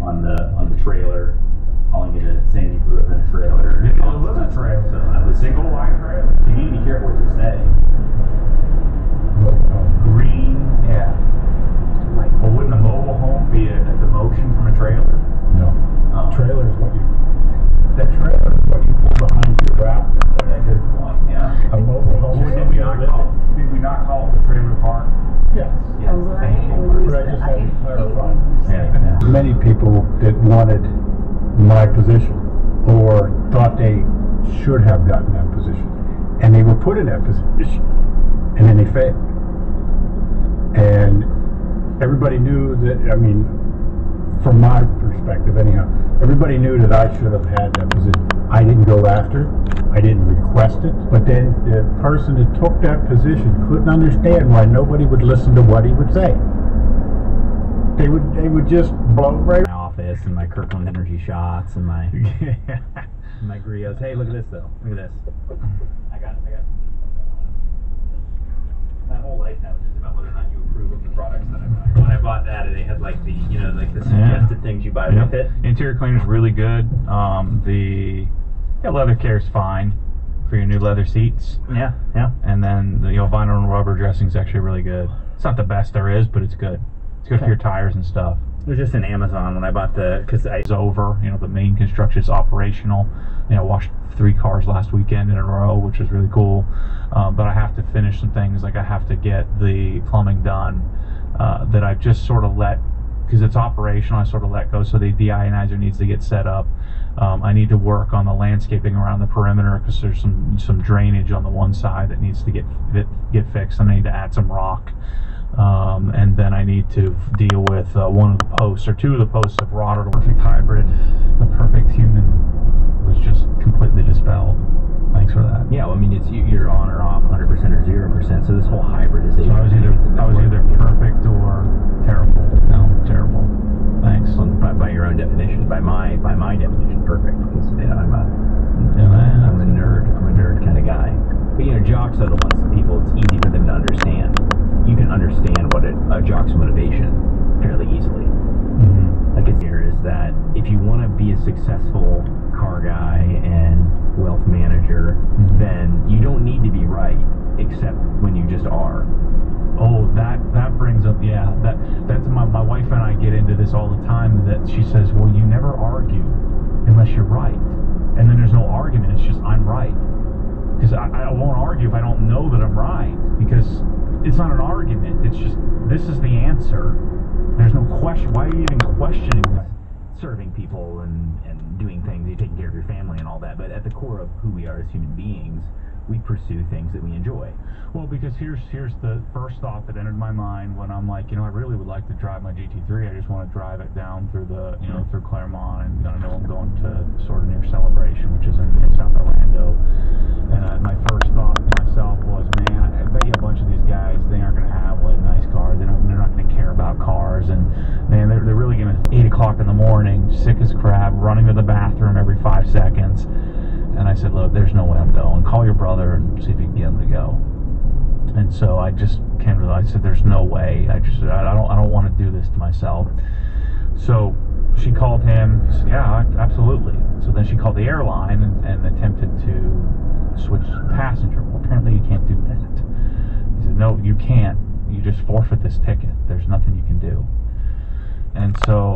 on the trailer, calling it saying you grew up in a trailer. It was a trailer. So I was single wide trailer. You need to be careful what you say. Green, yeah. Well, wouldn't a mobile home be a demotion from a trailer? No. Trailer is what you. That trailer is what you pull behind your rafter. That's a good point. Yeah. A mobile home. Did we not call it the trailer park? Yes. Yes. Thank you. But I just had to clarify. Yeah. Many people that wanted my position or thought they should have gotten that position, and they were put in that position, and then they failed. And everybody knew that, I mean, from my perspective anyhow, everybody knew that I should have had that position. I didn't go after it, I didn't request it, but then the person that took that position couldn't understand why nobody would listen to what he would say. They would just blow right. My office and my Kirkland Energy shots and my my griots. Hey, look at this though. Look at this. I got my whole life now is just about whether or not you approve of the products that I buy. When I bought that, they had like the like the suggested things you buy with it. Interior cleaner's really good. The leather care is fine for your new leather seats. Yeah, yeah. And then the vinyl and rubber dressing is actually really good. It's not the best there is, but it's good. It's good for your tires and stuff. It was just in Amazon when I bought It's over. The main construction is operational. I washed 3 cars last weekend in a row, which was really cool. But I have to finish some things. Like I have to get the plumbing done that I've just sort of let, because it's operational, I sort of let go. So the deionizer needs to get set up. I need to work on the landscaping around the perimeter because there's some drainage on the one side that needs to get fixed. I need to add some rock. And then I need to deal with one of the posts, or 2 of the posts have rotted. A perfect hybrid, the perfect human was just completely dispelled. Thanks for that. Yeah, well, I mean, it's you're on or off, 100% or 0%. So this whole hybridization. So I was either perfect or terrible. No, terrible. Thanks. Well, by your own definition, by my definition, perfect. Because I'm a nerd. I'm a nerd kind of guy. But jocks are the ones that people. It's easy for them to understand. You can understand what a jock's motivation fairly easily. Like it's here is that if you want to be a successful car guy and wealth manager, then you don't need to be right, except when you just are. Oh, that brings up, that's my wife and I get into this all the time, that she says, well, you never argue unless you're right. And then there's no argument, it's just I'm right. Because I won't argue if I don't know that I'm right, because it's not an argument, it's just, this is the answer. There's no question. Why are you even questioning that? Serving people and doing things, you're taking care of your family and all that, but at the core of who we are as human beings, we pursue things that we enjoy. Well, because here's the first thought that entered my mind when I'm like, I really would like to drive my GT3. I just want to drive it down through the, through Claremont, and I know I'm going to sort of near Celebration, which is in South Orlando. And my first thought to myself was, man, I bet you a bunch of these guys, they aren't going to have like nice cars. They're not going to care about cars, and man, they're really going to 8 o'clock in the morning, sick as crap, running to the bathroom every 5 seconds. And I said, look, there's no way I'm going. Call your brother and see if you can get him to go. And so I just came to, I said, there's no way. I don't want to do this to myself. So she called him. He said, yeah, absolutely. So then she called the airline and attempted to switch passenger. Well, apparently you can't do that. He said, no, you can't. You just forfeit this ticket. There's nothing you can do. And so